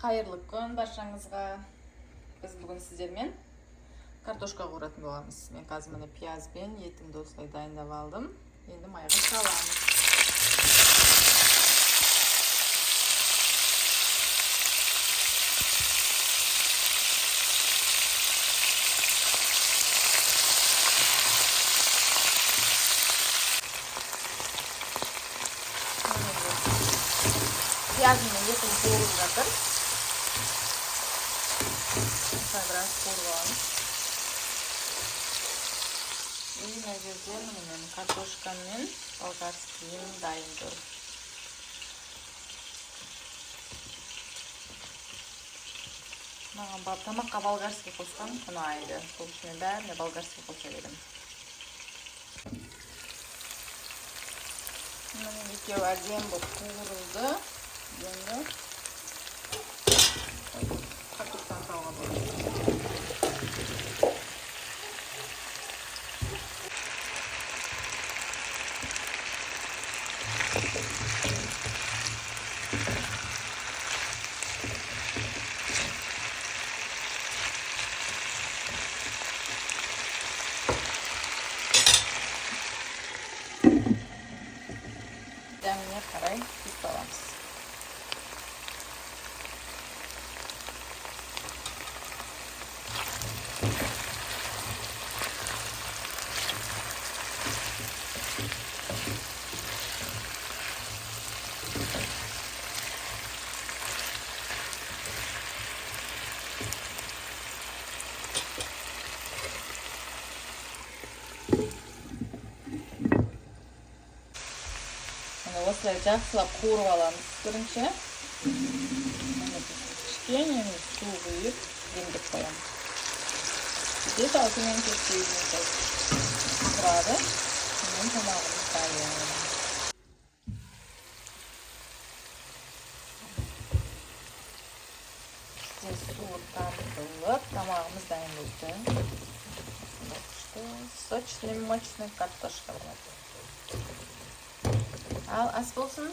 Қайырлы күн баршаңызға. Біз бүгін сіздермен картошка қуыратын боламыз. Мен қазір міне пияз бен етімді осылай дайындап алдым. Енді майға саламыз. Piyazın yetim kavrulып жатыр. Biraz kavrulmuş. И мына жерде менің картошка мен болгарскийім дайын тұр. Маған тамаққа болгарский қосқан ұнайды. Сол үшін мен бәріне болгарский қоса берем. Мына екеуі әдемі болып қуырылды. Енді картоптан салға болады. Дәміне қарай тұз саламыз. Осылай жақсылап қуырып аламыз бірінші. Кішкене су құйып демдеп қоямыз. Где-то 6 минут тұрады. Мен тамағымыз дайын. Су тартылып, тамағымыз дайын болды. Сочный, мощный картошка болады. Ал ас болсын.